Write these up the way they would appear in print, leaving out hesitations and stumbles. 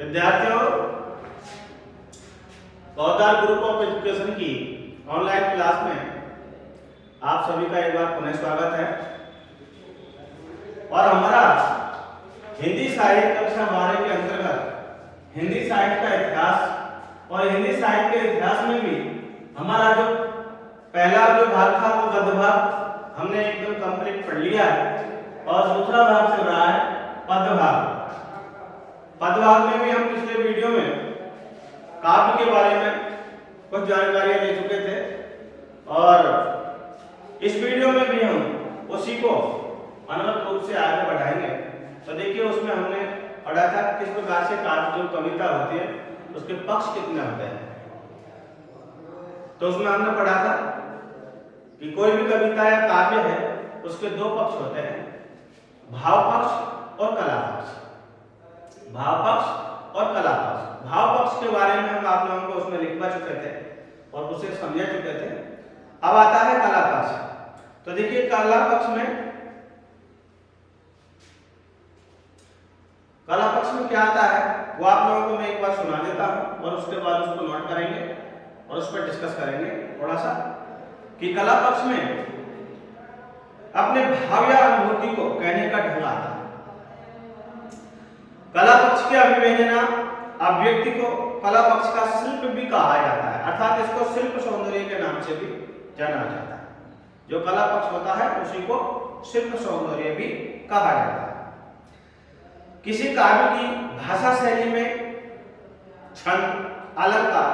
विद्यार्थियों, पौधार group of education की ऑनलाइन क्लास में आप सभी का एक बार पुनः स्वागत है। और हमारा हिंदी साहित्य कक्षा 12 के अंतर्गत हिंदी साहित्य का इतिहास और हिंदी साहित्य के इतिहास में भी हमारा जो पहला जो भाग था वो गद्य भाग हमने एकदम कंप्लीट पढ़ लिया है और दूसरा भाग चल रहा है पद्य भाग। पद्य भाग में भी हम पिछले वीडियो में काव्य के बारे में कुछ जानकारियां ले चुके थे और इस वीडियो में भी हम उसी को अनवरत रूप से आगे बढ़ाएंगे। तो देखिए, उसमें हमने पढ़ा था किस प्रकार से काव्य जो कविता होती है उसके पक्ष कितने होते हैं। तो उसमें हमने पढ़ा था कि कोई भी कविता या काव्य है उसके दो पक्ष होते हैं, भाव पक्ष और कला पक्ष। भाव पक्ष और कला पक्ष। भाव पक्ष के बारे में हम आप लोगों को उसमें लिखवा चुके थे और उसे समझा चुके थे। अब आता है कला पक्ष। तो देखिए, कला पक्ष में क्या आता है वो आप लोगों को मैं एक बार सुना देता हूं और उसके बाद उसको नोट करेंगे और उस पर डिस्कस करेंगे थोड़ा सा कि कला पक्ष में अपने भाव या अनुभूति को कहने का ढंग आता है। कला पक्ष के अभिव्यंजना अभिव्यक्ति को कला पक्ष का शिल्प भी कहा जाता है, अर्थात इसको शिल्प सौंदर्य के नाम से भी जाना जाता है। जो कला पक्ष होता है उसी को शिल्प सौंदर्य भी कहा जाता है। किसी काव्य की भाषा शैली में छंद, अलंकार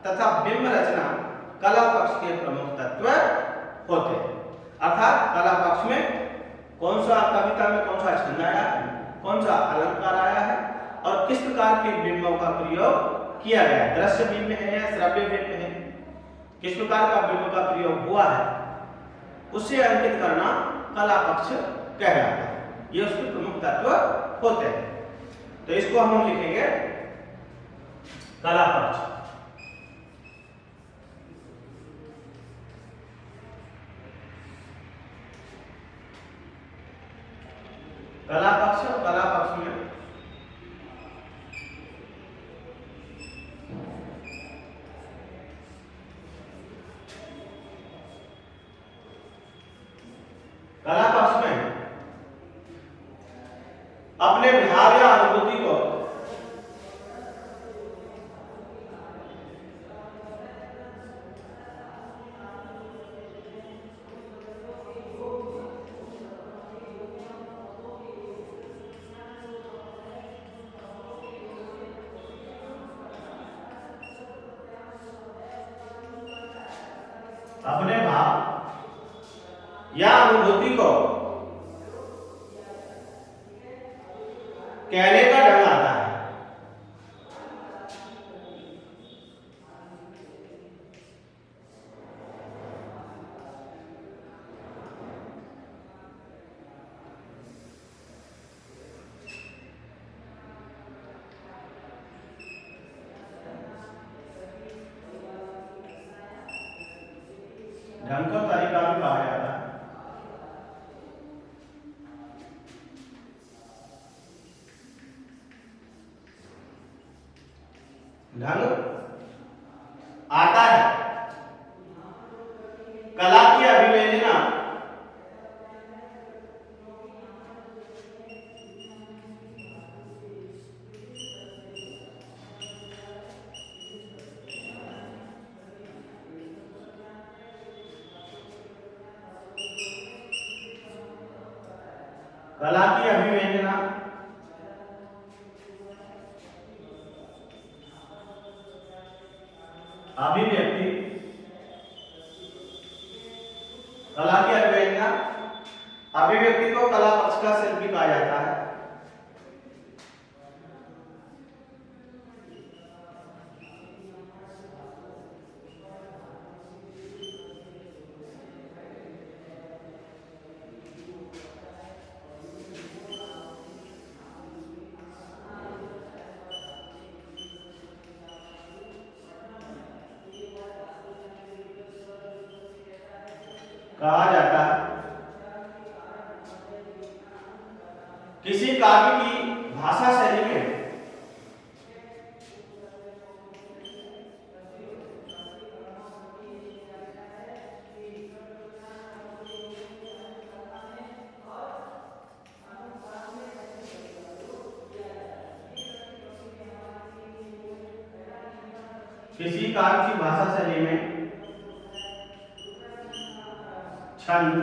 तथा बिंब रचना कला पक्ष के प्रमुख तत्व होते हैं। अर्थात कला पक्ष में कौन सा कविता में कौन सा छंद आया है, कौन सा अलंकार आया है और किस प्रकार के बिंबों का प्रयोग किया गया है, दृश्य बिंब है या श्रव्य बिंब है, किस प्रकार का बिंब का प्रयोग हुआ है, उसे अंकित करना कला पक्ष कहलाता है। ये उसके प्रमुख तत्व होते हैं। तो इसको हम लिखेंगे कला पक्ष। कला पक्ष और कला पक्ष में कला पक्ष में अपने भाव या अनुभूति को अपने भाव या अनुभूति को कहने का ढंग आता है। ढंग का तरीका भी कहा जाता है। ढंग आता है। कला की अभिव्यंजना कला की अभिव्यंजना अभिव्यक्ति कला की अभिव्यंजना अभिव्यक्ति को कला पक्ष का शिल्पी कहा जाता है। कहा जाता है। किसी काव्य की भाषा शैली में किसी काव्य की भाषा शैली में छंद,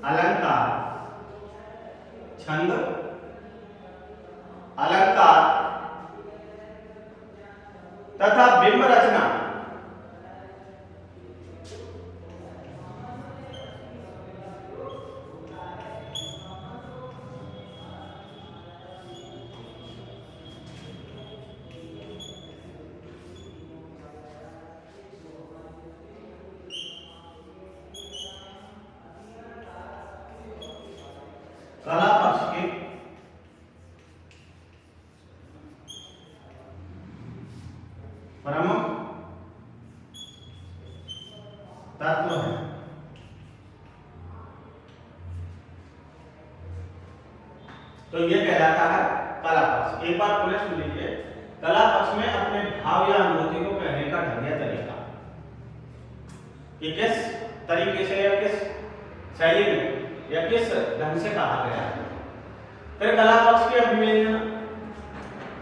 अलंकार, छंद, अलंकार तथा बिंब रचना कला पक्ष के प्रमुख तत्व है। तो ये कहलाता है कला पक्ष। एक बार पुनः सुन लीजिए। कला पक्ष में अपने भाव या अनुभूति को कहने का ढंग या तरीका, ये किस तरीके से या किस शैली में या किस ढंग से कहा गया है। फिर कला पक्ष के अभिव्यंजन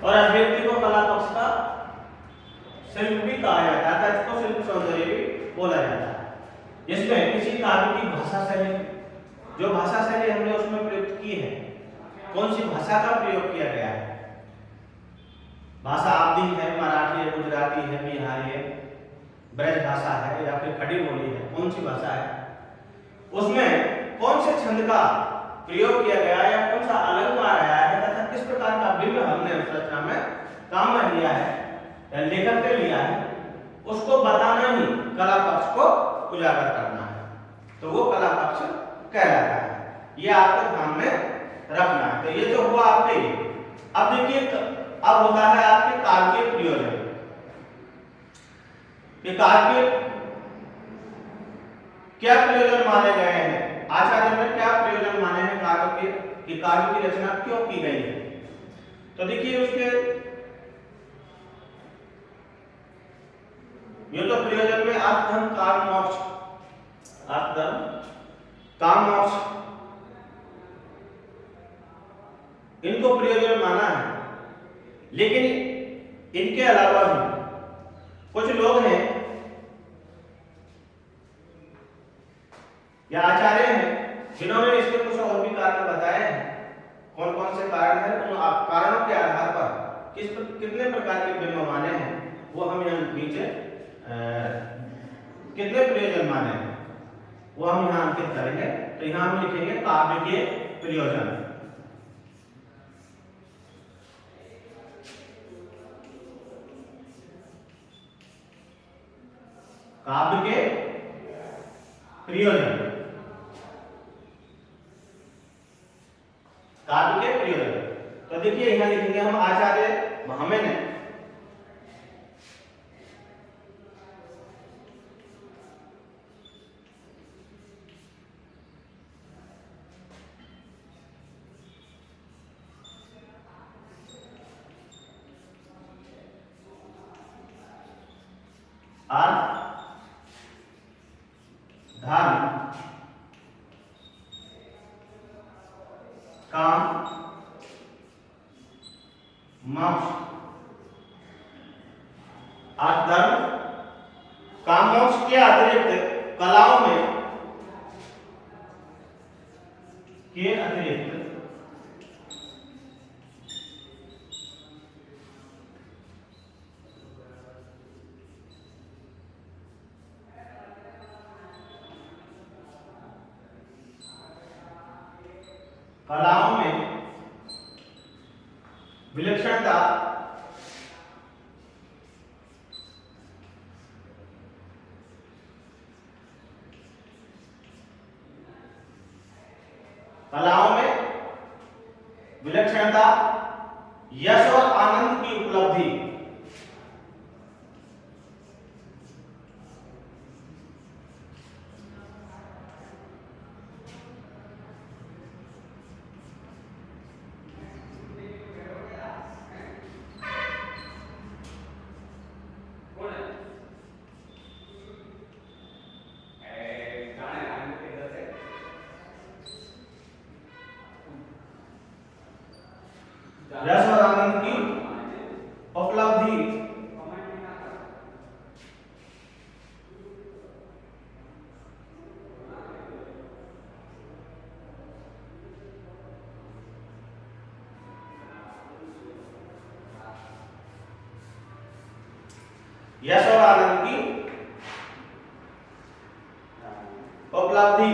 और अभिव्यक्ति को कला पक्ष का शिल्प भी कहा जाता है, इसको शिल्प सौंदर्य भी बोला जाता है। इसमें किसी काव्य की भाषा शैली, जो भाषा शैली हमने उसमें प्रयुक्त की है, कौन सी भाषा का प्रयोग किया गया है, भाषा अवधी है, मराठी है, गुजराती है, बिहारी है, ब्रज भाषा है या फिर खड़ी बोली है, कौन सी भाषा है, उसमें कौन से छंद का प्रयोग किया गया या कौन सा अलंकार आया है तथा किस प्रकार का बिंब हमने उस रचना में काम में लिया है या लेखक पे लिया है, उसको बताना ही कला पक्ष को उजागर करना है। तो वो कला पक्ष कहलाता है। ये आपको ध्यान में रखना है। तो ये जो हुआ आपके, अब देखिए अब होता है आपके काव्य के प्रयोजन। ये काव्य क्या प्रयोजन माने गए हैं, आचार्य ने क्या प्रयोजन माने हैं काव्य के, कि काव्य की रचना क्यों की गई है। तो देखिए उसके ये तो प्रयोजन में अर्थ धर्म काम मोक्ष, अर्थ धर्म काम मोक्ष, इनको प्रयोजन माना है। लेकिन इनके अलावा भी कुछ लोग हैं या आचार्य हैं जिन्होंने इसके कुछ और भी कारण बताए हैं। कौन कौन से कारण हैं, उन कारणों के आधार पर कितने प्रकार के बिंब माने हैं, वो हम यहाँ नीचे कितने प्रयोजन माने हैं वो हम यहाँ अंकित करेंगे। तो यहाँ हम लिखेंगे काव्य के प्रयोजन। काव्य के प्रयोजन, काव्य के प्रयोजन। तो देखिए यहाँ लिखेंगे हम आचार्य भामे ने अर्थ धर्म काम मोक्ष, अर्थ धर्म काम मोक्ष के अतिरिक्त कलाओं में के अतिरिक्त कलाओं में विलक्षणता कलाओं में विलक्षणता, यश और आनंद की उपलब्धि, यश और आनंद की उपलब्धि।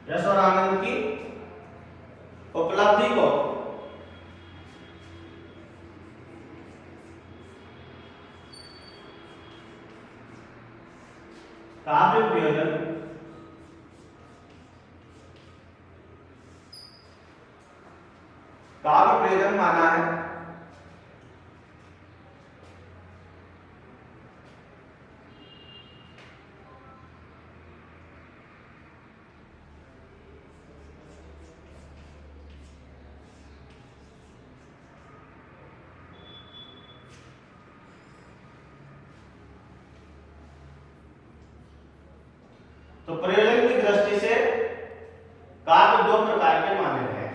यश और आनंद की उपलब्धि को काव्य प्रयोजन माना है। तो प्रयोजन की दृष्टि से काव्य दो प्रकार के माने गए हैं।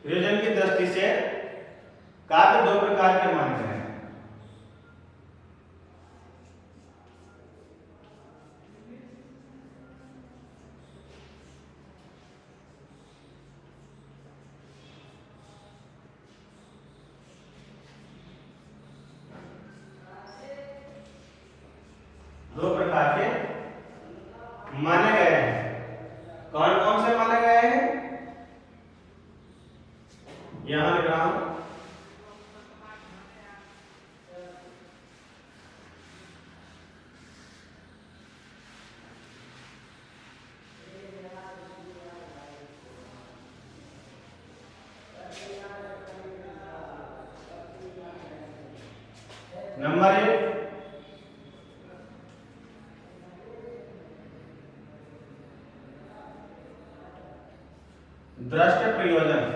प्रयोजन की दृष्टि से काव्य दो प्रकार के माने गए हैं। दो प्रकार के माने गए हैं। कौन कौन से माने गए हैं? यहां लिख रहा हूं। नंबर 1 दृष्ट प्रयोजन।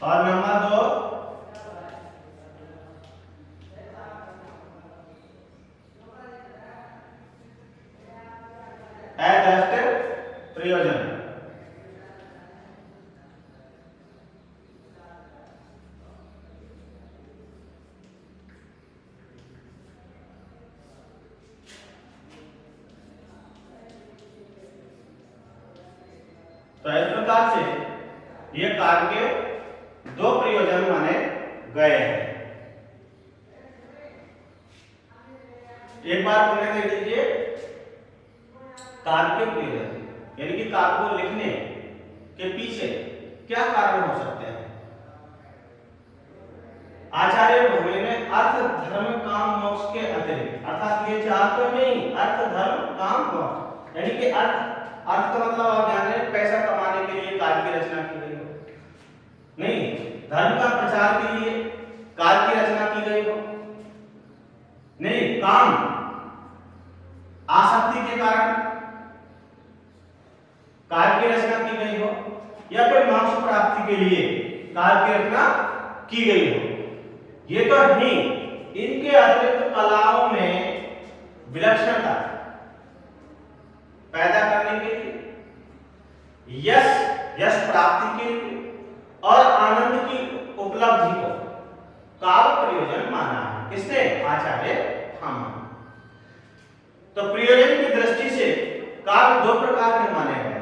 और नंबर 2 अदृष्ट प्रयोजन। तो इस प्रकार से ये काव्य के दो प्रयोजन माने गए हैं। एक बार पुनः देख लीजिए। काव्य के प्रयोजन यानी कि काव्य को लिखने के पीछे क्या कारण हो सकते हैं? आचार्य भगवे ने अर्थ धर्म काम मोक्ष के अतिरिक्त, अर्थात ये चार तो नहीं, अर्थ धर्म काम मोक्ष यानी कि अर्थ का मतलब आप जान रहे हैं पैसा कमाने के लिए काव्य की रचना की गई हो, नहीं धर्म का प्रचार के लिए काव्य की रचना की गई हो, नहीं काम आसक्ति के कारण काव्य की रचना की गई हो, या फिर मोक्ष प्राप्ति के लिए काव्य की रचना की गई हो। ये तो नहीं, इनके अतिरिक्त कलाओं में विलक्षणता पैदा करने के लिए, यश प्राप्ति के लिए और आनंद की उपलब्धि को काव्य प्रयोजन माना है। किसने? आचार्य हम। तो प्रयोजन की दृष्टि से काव्य दो प्रकार के माने गए।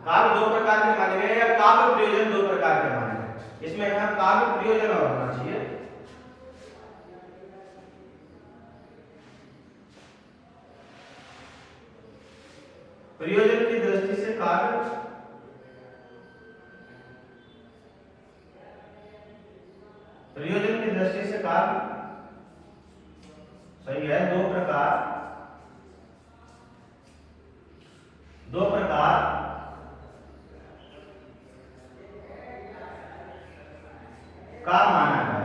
काव्य दो प्रकार के माने गए या काव्य प्रयोजन दो प्रकार के माने गए। इसमें यहां काव्य प्रयोजन और होना चाहिए। प्रयोजन की दृष्टि से काव्य सही है। दो प्रकार का माना गया है।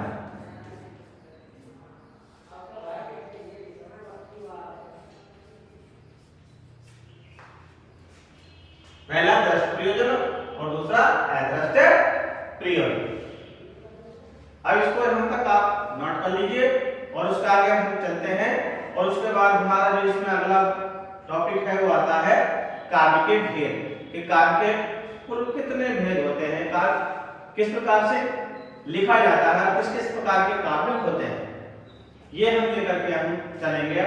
पहला दृष्ट प्रयोजन और दूसरा अदृष्ट प्रयोजन। अब इसको यहाँ तक आप नोट कर लीजिए और उसके आगे हम चलते हैं और उसके बाद हमारा जो इसमें अगला टॉपिक है वो आता है काव्य के भेद। कि काव्य के कुल कितने भेद होते हैं, काव्य किस प्रकार से लिखा जाता है, किस किस प्रकार के काव्य होते हैं, ये हम लेकर के हम चलेंगे।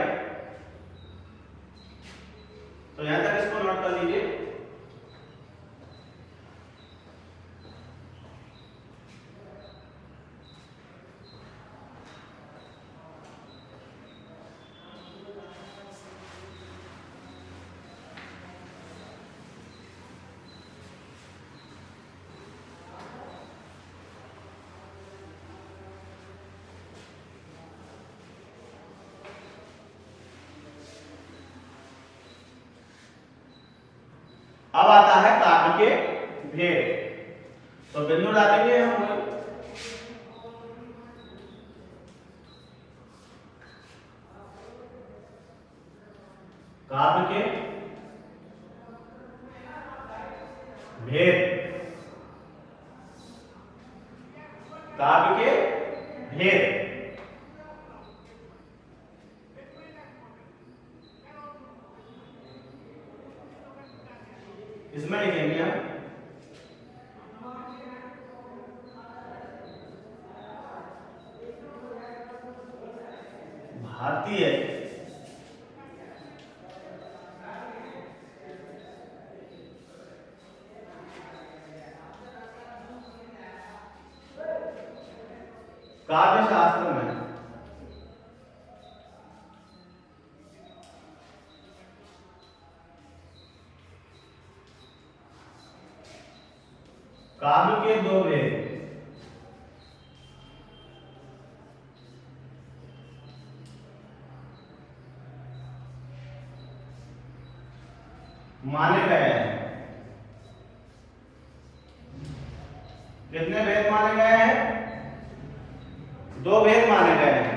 तो यहाँ तक इसको नोट कर लीजिए। अब आता है काव्य के भेद। तो बिंदु डालेंगे हम। काव्य के भेद, काव्य के भेद। इसमें लिखेंगे हम भारतीय काव्य शास्त्र में काव्य के दो भेद, माने गए हैं। कितने भेद माने गए हैं? दो भेद माने गए हैं।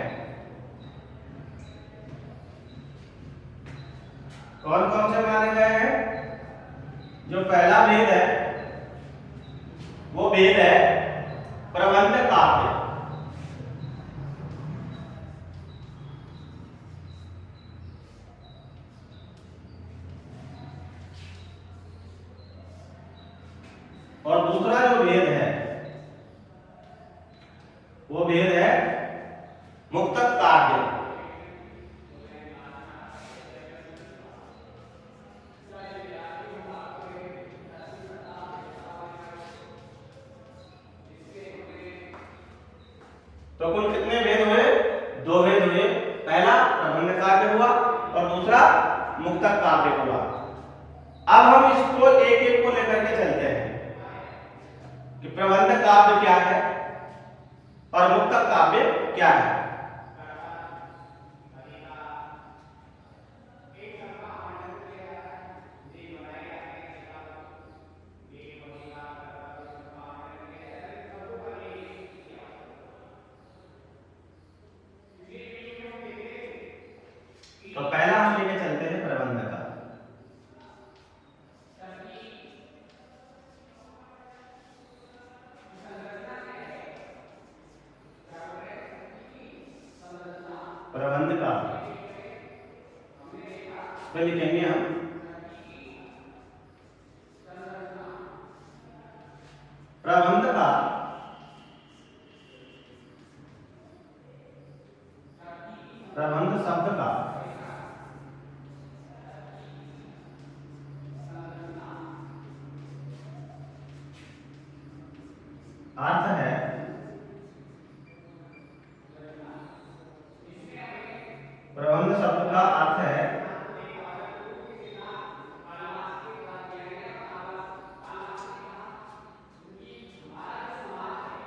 कौन कौन से माने गए हैं? जो पहला भेद है वो भेद है प्रबंध काव्य। और दूसरा जो भेद है वो भेद है मुक्तक काव्य। तो कुल कितने भेद हुए? दो भेद हुए। पहला प्रबंध काव्य हुआ और दूसरा मुक्तक काव्य हुआ। अब हम इसको एक एक को लेकर के चलते हैं कि प्रबंध काव्य क्या है और मुक्तक काव्य क्या है। तो पहला हम लेके चलते हैं प्रबंध का। प्रबंध का तो लिखेंगे हम प्रबंध का प्रबंध शब्द का अर्थ है प्रबंध शब्द का अर्थ है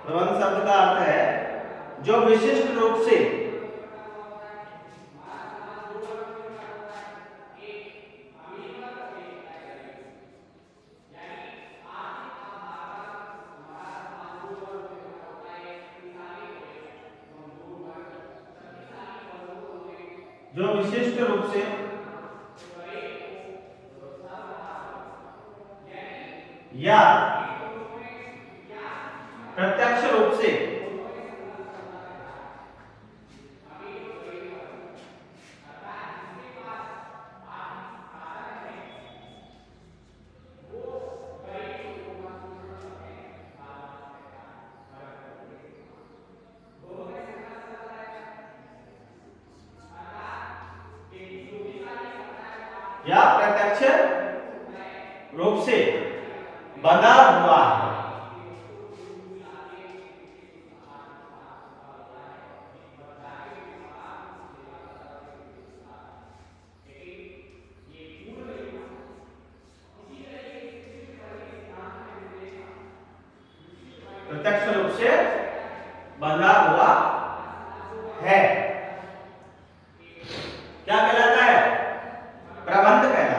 प्रबंध शब्द का अर्थ है जो विशिष्ट रूप से जो विशिष्ट रूप से या प्रत्यक्ष रूप से बंधा हुआ है। प्रत्यक्ष रूप से बंधा हुआ है क्या कहलाता है? प्रबंध कहलाता है।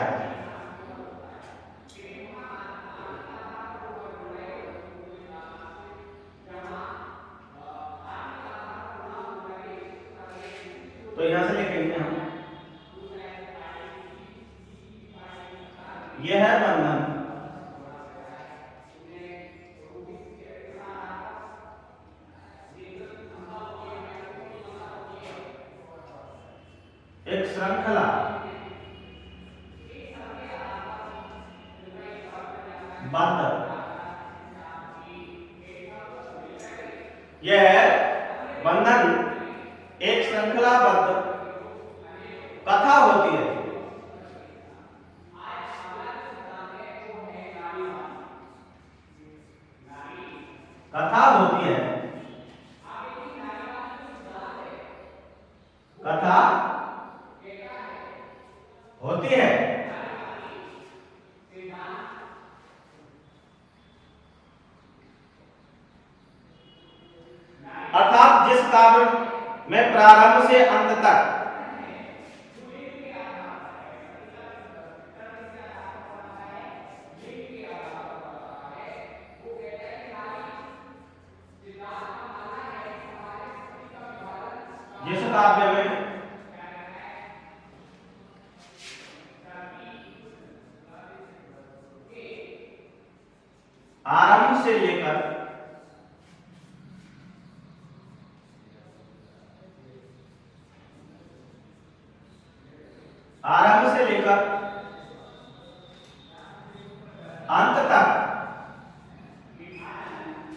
तो यहां से लिखेंगे हम, यह है बंधन। एक श्रृंखला बंध, यह बंधन एक श्रृंखलाबद्ध कथा होती है। कथा होती है, कथा होती है। अर्थात जिस काव्य में प्रारंभ से अंत तक जिस काव्य में आरंभ से लेकर अंत तक,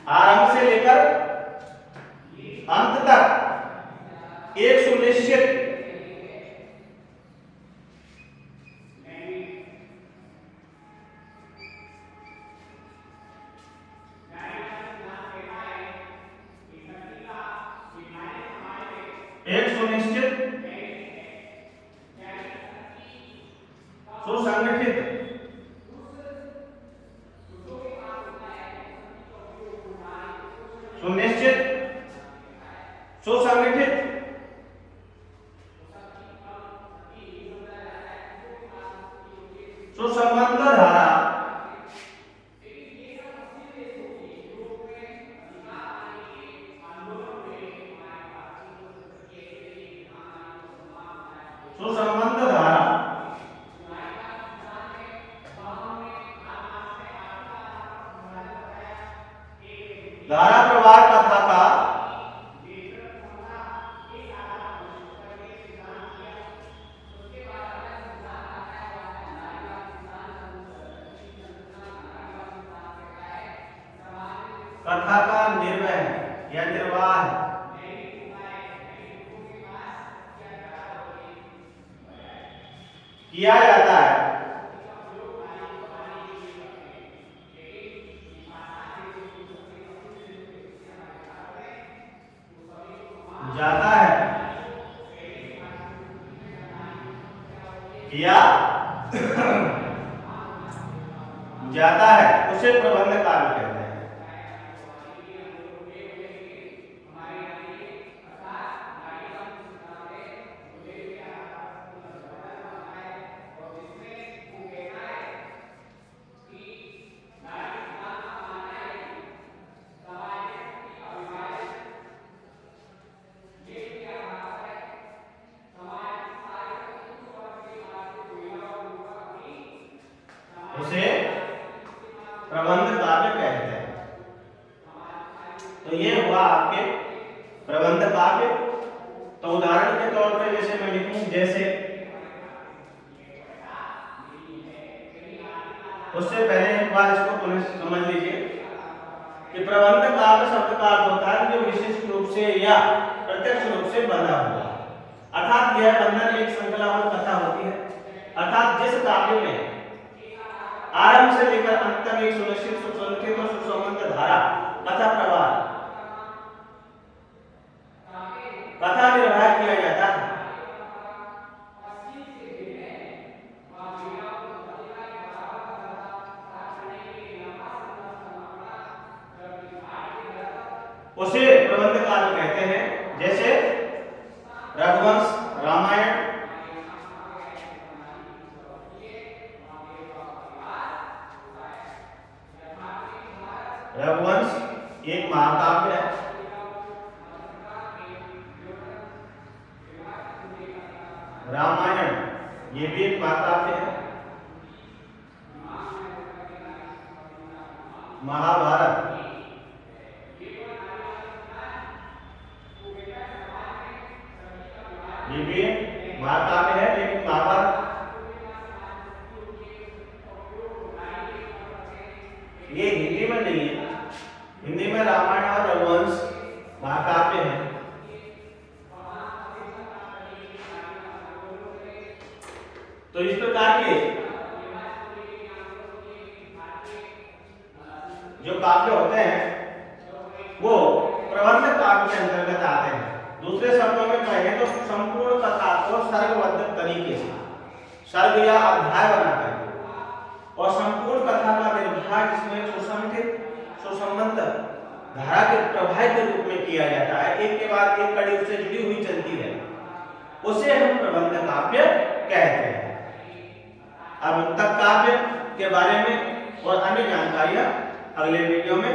आरंभ से लेकर अंत तक एक सुनिश्चित सुसंगठित सुनिश्चित सुसंगठित सुसंबद्ध धारा सुसंबद्ध धारा धारा प्रवाह कथा का कथा का निर्वह या निर्वाह किया जाता है। जाता है किया जाता है उसे प्रबंध कार्य कहते हैं। प्रबंध काव्य कहते हैं। तो ये हुआ आपके प्रबंध काव्य। तो उदाहरण के तौर पर जैसे मैं लिखूं, जैसे उससे पहले एक बार इसको पुनः समझ लीजिए कि प्रबंध काव्य शब्द का अर्थ होता है जो विशिष्ट रूप से या प्रत्यक्ष रूप से बंधा हुआ, अर्थात यह बंधन एक श्रृंखलाबद्ध कथा होती है, अर्थात जिस काव्य में आरंभ से लेकर अंत तक एक सुनिश्चित सुसंगठित और सुसंबद्ध धारा कथा प्रवाह कथा निर्वाह किया जाता है। उसे प्रबंध काव्य कहते हैं। जैसे रघुवंश, रामायण, रघुवंश एक महाकाव्य है, रामायण ये भी एक महाकाव्य है, महाभारत ये भी महाकाव्य है, लेकिन महाभारत ये हिंदी में नहीं है। हिंदी में रामायण और रघुवंश महाकाव्य है। तो इस प्रकार के जो काव्य होते हैं वो प्रबंध काव्य के अंतर्गत आते हैं। दूसरे शब्दों में कहें तो संपूर्ण कथा को सर्गबद्ध तरीके से सर्ग या अध्याय बनाकर और संपूर्ण कथा का निर्वाह जिसमें सुसंगठित सुसंबद्ध धारा के प्रवाह के रूप में किया जाता है, एक के बाद एक कड़ी उससे जुड़ी हुई चलती है, उसे हम प्रबंध काव्य कहते हैं। अब तक काव्य के बारे में और अन्य जानकारियां अगले वीडियो में